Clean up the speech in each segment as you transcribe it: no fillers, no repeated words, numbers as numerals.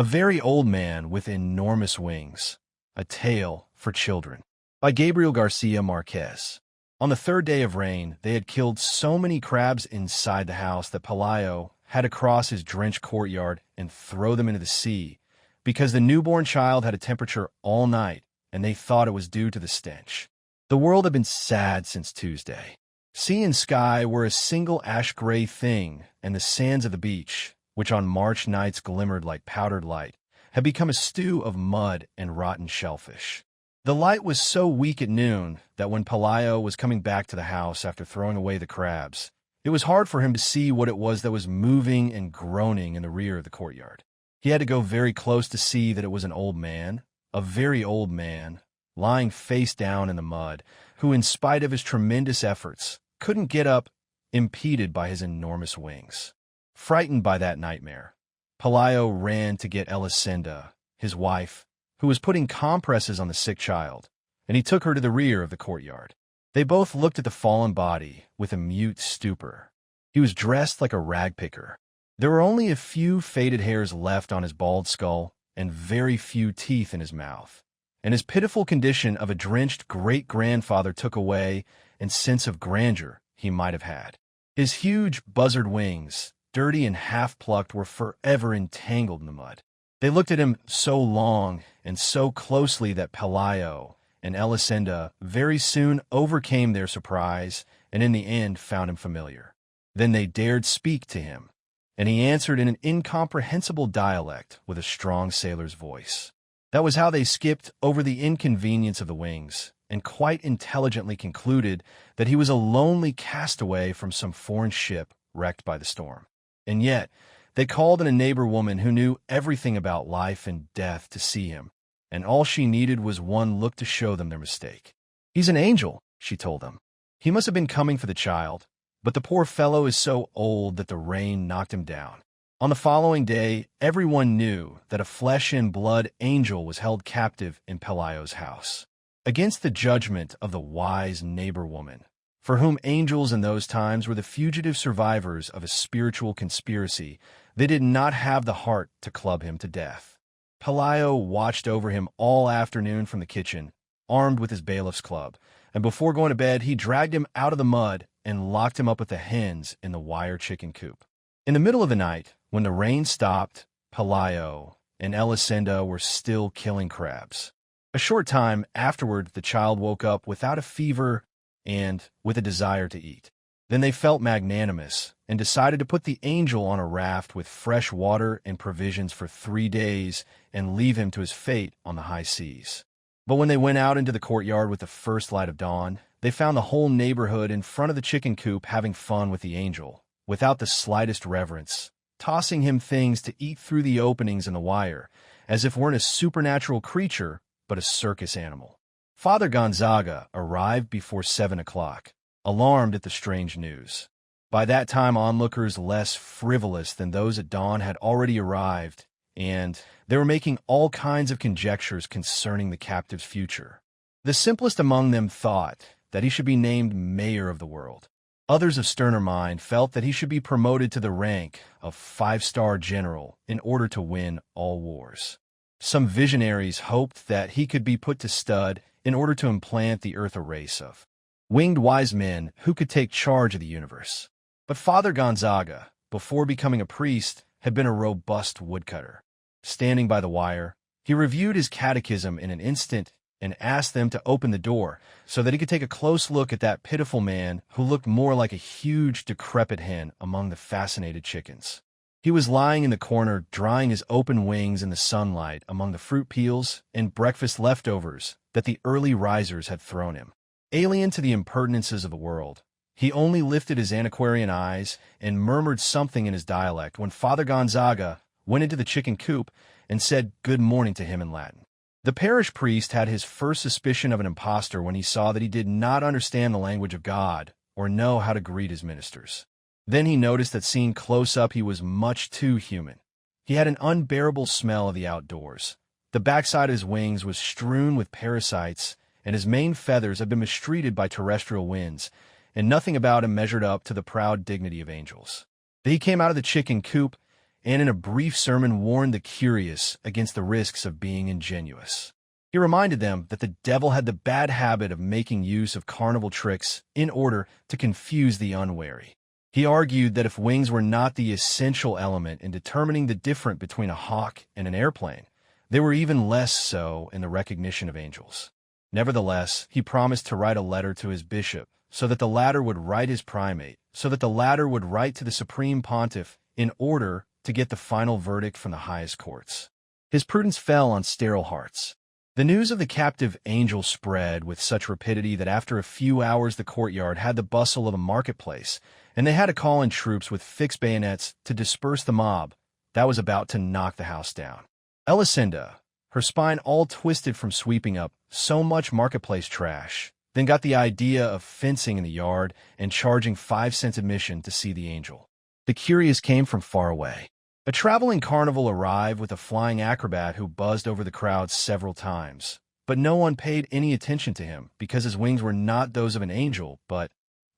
A Very Old Man with Enormous Wings, A Tale for Children, by Gabriel García Márquez. On the third day of rain, they had killed so many crabs inside the house that Pelayo had to cross his drenched courtyard and throw them into the sea, because the newborn child had a temperature all night, and they thought it was due to the stench. The world had been sad since Tuesday. Sea and sky were a single ash-gray thing, and the sands of the beach, which on March nights glimmered like powdered light, had become a stew of mud and rotten shellfish. The light was so weak at noon that when Pelayo was coming back to the house after throwing away the crabs, it was hard for him to see what it was that was moving and groaning in the rear of the courtyard. He had to go very close to see that it was an old man, a very old man, lying face down in the mud, who, in spite of his tremendous efforts, couldn't get up, impeded by his enormous wings. Frightened by that nightmare, Pelayo ran to get Elisenda, his wife, who was putting compresses on the sick child, and he took her to the rear of the courtyard. They both looked at the fallen body with a mute stupor. He was dressed like a rag picker. There were only a few faded hairs left on his bald skull and very few teeth in his mouth, and his pitiful condition of a drenched great-grandfather took away any sense of grandeur he might have had. His huge buzzard wings, dirty and half-plucked, were forever entangled in the mud. They looked at him so long and so closely that Pelayo and Elisenda very soon overcame their surprise and in the end found him familiar. Then they dared speak to him, and he answered in an incomprehensible dialect with a strong sailor's voice. That was how they skipped over the inconvenience of the wings, and quite intelligently concluded that he was a lonely castaway from some foreign ship wrecked by the storm. And yet, they called in a neighbor woman who knew everything about life and death to see him, and all she needed was one look to show them their mistake. "He's an angel," she told them. "He must have been coming for the child, but the poor fellow is so old that the rain knocked him down." On the following day, everyone knew that a flesh-and-blood angel was held captive in Pelayo's house. Against the judgment of the wise neighbor woman, for whom angels in those times were the fugitive survivors of a spiritual conspiracy, they did not have the heart to club him to death. Pelayo watched over him all afternoon from the kitchen, armed with his bailiff's club, and before going to bed he dragged him out of the mud and locked him up with the hens in the wire chicken coop. In the middle of the night, when the rain stopped, Pelayo and Elisenda were still killing crabs. A short time afterward, the child woke up without a fever and with a desire to eat. Then they felt magnanimous and decided to put the angel on a raft with fresh water and provisions for 3 days and leave him to his fate on the high seas. But when they went out into the courtyard with the first light of dawn, they found the whole neighborhood in front of the chicken coop having fun with the angel, without the slightest reverence, tossing him things to eat through the openings in the wire, as if weren't a supernatural creature, but a circus animal. Father Gonzaga arrived before 7 o'clock, alarmed at the strange news. By that time, onlookers less frivolous than those at dawn had already arrived, and they were making all kinds of conjectures concerning the captive's future. The simplest among them thought that he should be named mayor of the world. Others of sterner mind felt that he should be promoted to the rank of 5-star general in order to win all wars. Some visionaries hoped that he could be put to stud in order to implant the earth a race of winged wise men who could take charge of the universe. But Father Gonzaga, before becoming a priest, had been a robust woodcutter. Standing by the wire, he reviewed his catechism in an instant and asked them to open the door so that he could take a close look at that pitiful man who looked more like a huge, decrepit hen among the fascinated chickens. He was lying in the corner, drying his open wings in the sunlight among the fruit peels and breakfast leftovers that the early risers had thrown him. Alien to the impertinences of the world, he only lifted his antiquarian eyes and murmured something in his dialect when Father Gonzaga went into the chicken coop and said good morning to him in Latin. The parish priest had his first suspicion of an impostor when he saw that he did not understand the language of God or know how to greet his ministers. Then he noticed that seen close up he was much too human. He had an unbearable smell of the outdoors. The backside of his wings was strewn with parasites, and his main feathers had been mistreated by terrestrial winds, and nothing about him measured up to the proud dignity of angels. He came out of the chicken coop and in a brief sermon warned the curious against the risks of being ingenuous. He reminded them that the devil had the bad habit of making use of carnival tricks in order to confuse the unwary. He argued that if wings were not the essential element in determining the difference between a hawk and an airplane, they were even less so in the recognition of angels. Nevertheless, he promised to write a letter to his bishop so that the latter would write his primate, so that the latter would write to the supreme pontiff in order to get the final verdict from the highest courts. His prudence fell on sterile hearts. The news of the captive angel spread with such rapidity that after a few hours the courtyard had the bustle of a marketplace, and they had to call in troops with fixed bayonets to disperse the mob that was about to knock the house down. Elisenda, her spine all twisted from sweeping up so much marketplace trash, then got the idea of fencing in the yard and charging 5 cents admission to see the angel. The curious came from far away. A traveling carnival arrived with a flying acrobat who buzzed over the crowd several times, but no one paid any attention to him because his wings were not those of an angel, but,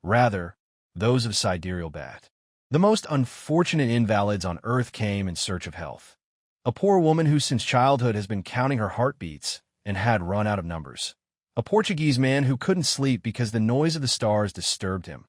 rather, those of sidereal bat. The most unfortunate invalids on earth came in search of health. A poor woman who since childhood has been counting her heartbeats and had run out of numbers. A Portuguese man who couldn't sleep because the noise of the stars disturbed him.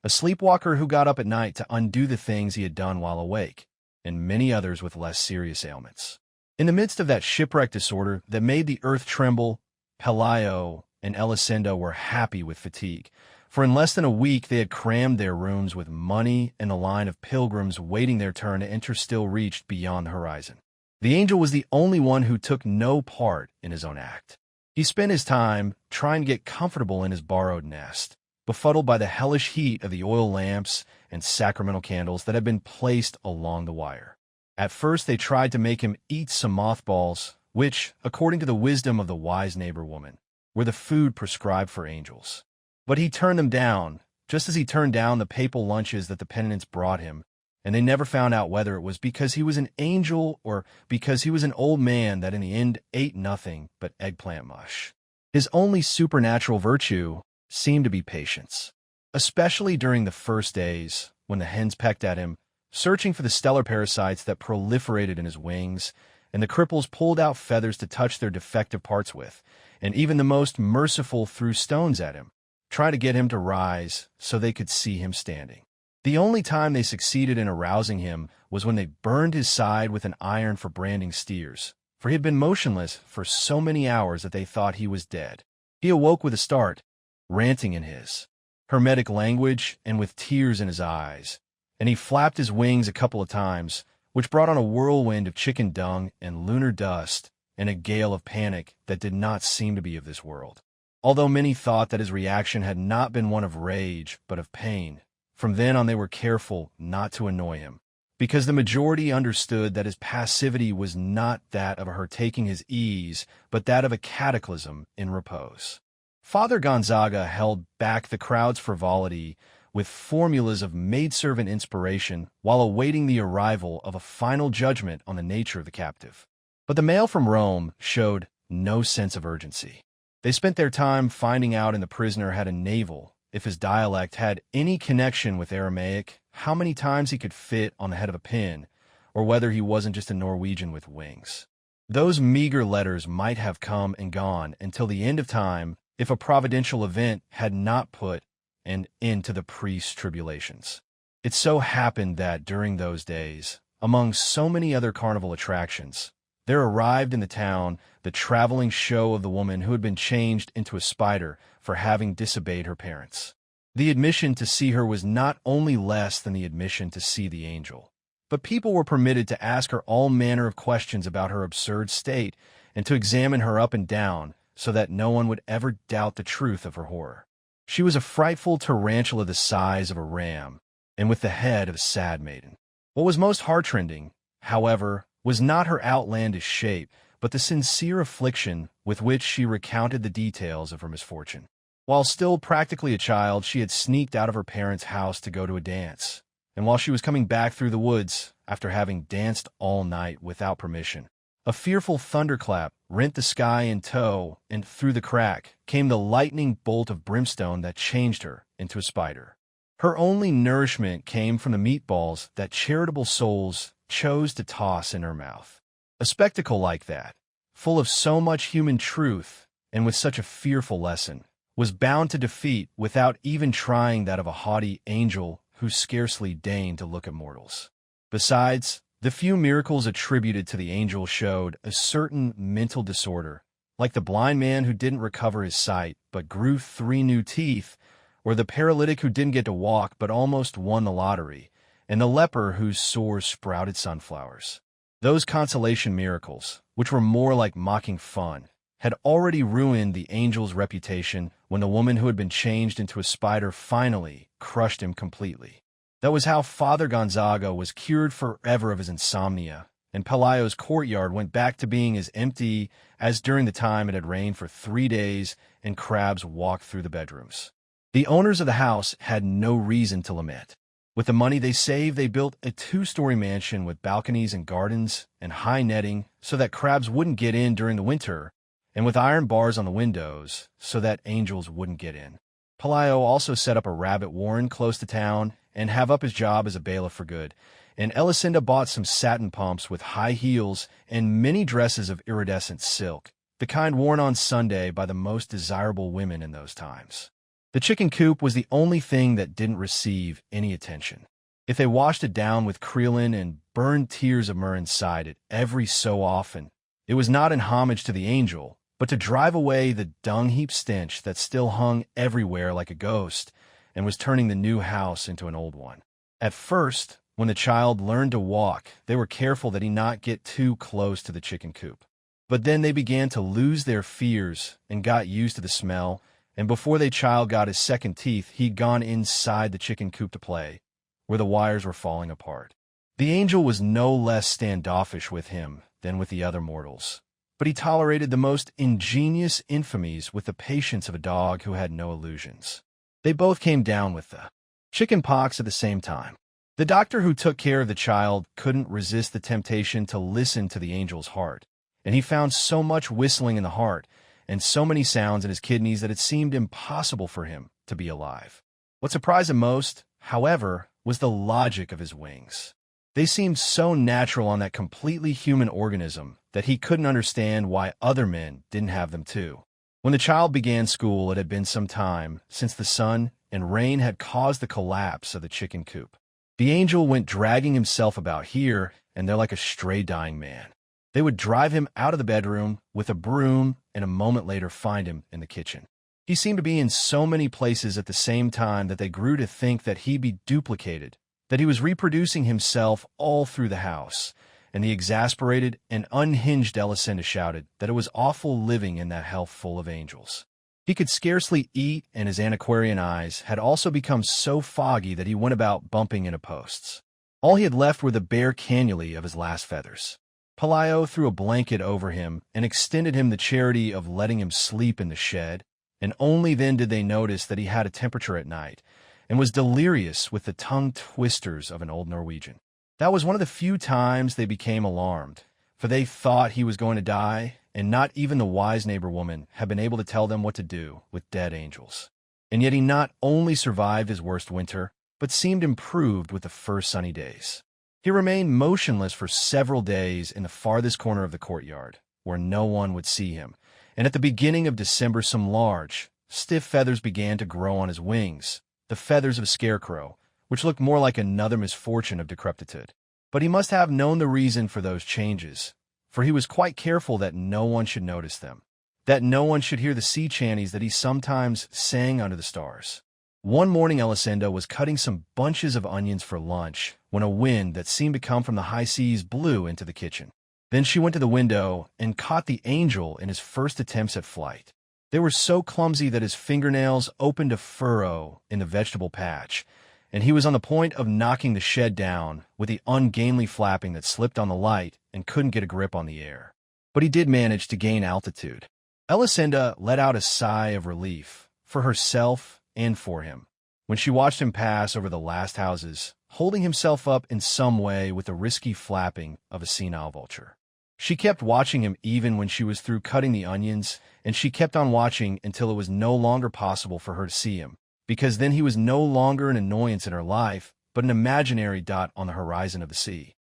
A sleepwalker who got up at night to undo the things he had done while awake, and many others with less serious ailments. In the midst of that shipwreck disorder that made the earth tremble, Pelayo and Elisenda were happy with fatigue, for in less than a week they had crammed their rooms with money and a line of pilgrims waiting their turn to enter still reached beyond the horizon. The angel was the only one who took no part in his own act. He spent his time trying to get comfortable in his borrowed nest, befuddled by the hellish heat of the oil lamps and sacramental candles that had been placed along the wire. At first they tried to make him eat some mothballs, which, according to the wisdom of the wise neighbor woman, were the food prescribed for angels. But he turned them down, just as he turned down the papal lunches that the penitents brought him, and they never found out whether it was because he was an angel or because he was an old man that in the end ate nothing but eggplant mush. His only supernatural virtue seemed to be patience, especially during the first days when the hens pecked at him, searching for the stellar parasites that proliferated in his wings, and the cripples pulled out feathers to touch their defective parts with, and even the most merciful threw stones at him, trying to get him to rise so they could see him standing. The only time they succeeded in arousing him was when they burned his side with an iron for branding steers, for he had been motionless for so many hours that they thought he was dead. He awoke with a start, ranting in his hermetic language and with tears in his eyes, and he flapped his wings a couple of times, which brought on a whirlwind of chicken dung and lunar dust and a gale of panic that did not seem to be of this world. Although many thought that his reaction had not been one of rage but of pain, from then on they were careful not to annoy him, because the majority understood that his passivity was not that of her taking his ease, but that of a cataclysm in repose. Father Gonzaga held back the crowd's frivolity with formulas of maidservant inspiration while awaiting the arrival of a final judgment on the nature of the captive. But the mail from Rome showed no sense of urgency. They spent their time finding out if the prisoner had a navel, if his dialect had any connection with Aramaic, how many times he could fit on the head of a pin, or whether he wasn't just a Norwegian with wings. Those meager letters might have come and gone until the end of time if a providential event had not put an end to the priest's tribulations. It so happened that during those days, among so many other carnival attractions, there arrived in the town the traveling show of the woman who had been changed into a spider for having disobeyed her parents. The admission to see her was not only less than the admission to see the angel, but people were permitted to ask her all manner of questions about her absurd state and to examine her up and down so that no one would ever doubt the truth of her horror. She was a frightful tarantula the size of a ram, and with the head of a sad maiden. What was most heart-rending, however, was not her outlandish shape, but the sincere affliction with which she recounted the details of her misfortune. While still practically a child, she had sneaked out of her parents' house to go to a dance, and while she was coming back through the woods, after having danced all night without permission, a fearful thunderclap rent the sky in tow, and through the crack came the lightning bolt of brimstone that changed her into a spider. Her only nourishment came from the meatballs that charitable souls chose to toss in her mouth. A spectacle like that, full of so much human truth and with such a fearful lesson, was bound to defeat without even trying that of a haughty angel who scarcely deigned to look at mortals. Besides, the few miracles attributed to the angel showed a certain mental disorder, like the blind man who didn't recover his sight but grew 3 new teeth, or the paralytic who didn't get to walk but almost won the lottery, and the leper whose sores sprouted sunflowers. Those consolation miracles, which were more like mocking fun, had already ruined the angel's reputation when the woman who had been changed into a spider finally crushed him completely. That was how Father Gonzaga was cured forever of his insomnia, and Pelayo's courtyard went back to being as empty as during the time it had rained for 3 days and crabs walked through the bedrooms. The owners of the house had no reason to lament. With the money they saved, they built a 2-story mansion with balconies and gardens and high netting so that crabs wouldn't get in during the winter, and with iron bars on the windows so that angels wouldn't get in. Pelayo also set up a rabbit warren close to town and have up his job as a bailiff for good, and Elisenda bought some satin pumps with high heels and many dresses of iridescent silk, the kind worn on Sunday by the most desirable women in those times. The chicken coop was the only thing that didn't receive any attention. If they washed it down with creolin and burned tears of myrrh inside it every so often, it was not in homage to the angel, but to drive away the dung-heap stench that still hung everywhere like a ghost and was turning the new house into an old one. At first, when the child learned to walk, they were careful that he not get too close to the chicken coop. But then they began to lose their fears and got used to the smell, and before the child got his second teeth, he'd gone inside the chicken coop to play, where the wires were falling apart. The angel was no less standoffish with him than with the other mortals, but he tolerated the most ingenious infamies with the patience of a dog who had no illusions. They both came down with the chicken pox at the same time. The doctor who took care of the child couldn't resist the temptation to listen to the angel's heart, and he found so much whistling in the heart and so many sounds in his kidneys that it seemed impossible for him to be alive. What surprised him most, however, was the logic of his wings. They seemed so natural on that completely human organism that he couldn't understand why other men didn't have them too. When the child began school, it had been some time since the sun and rain had caused the collapse of the chicken coop. The angel went dragging himself about here and there like a stray dying man. They would drive him out of the bedroom with a broom and a moment later find him in the kitchen. He seemed to be in so many places at the same time that they grew to think that he'd be duplicated, that he was reproducing himself all through the house, and the exasperated and unhinged Elisenda shouted that it was awful living in that hell full of angels. He could scarcely eat, and his antiquarian eyes had also become so foggy that he went about bumping into posts. All he had left were the bare cannulae of his last feathers. Pelayo threw a blanket over him and extended him the charity of letting him sleep in the shed, and only then did they notice that he had a temperature at night and was delirious with the tongue twisters of an old Norwegian. That was one of the few times they became alarmed, for they thought he was going to die, and not even the wise neighbor woman had been able to tell them what to do with dead angels. And yet he not only survived his worst winter, but seemed improved with the first sunny days. He remained motionless for several days in the farthest corner of the courtyard, where no one would see him, and at the beginning of December some large, stiff feathers began to grow on his wings, the feathers of a scarecrow, which looked more like another misfortune of decrepitude. But he must have known the reason for those changes, for he was quite careful that no one should notice them, that no one should hear the sea chanties that he sometimes sang under the stars. One morning Elisenda was cutting some bunches of onions for lunch when a wind that seemed to come from the high seas blew into the kitchen. Then she went to the window and caught the angel in his first attempts at flight. They were so clumsy that his fingernails opened a furrow in the vegetable patch, and he was on the point of knocking the shed down with the ungainly flapping that slipped on the light and couldn't get a grip on the air. But he did manage to gain altitude. Elisenda let out a sigh of relief for herself and for him when she watched him pass over the last houses, holding himself up in some way with the risky flapping of a senile vulture. She kept watching him even when she was through cutting the onions, and she kept on watching until it was no longer possible for her to see him, because then he was no longer an annoyance in her life, but an imaginary dot on the horizon of the sea.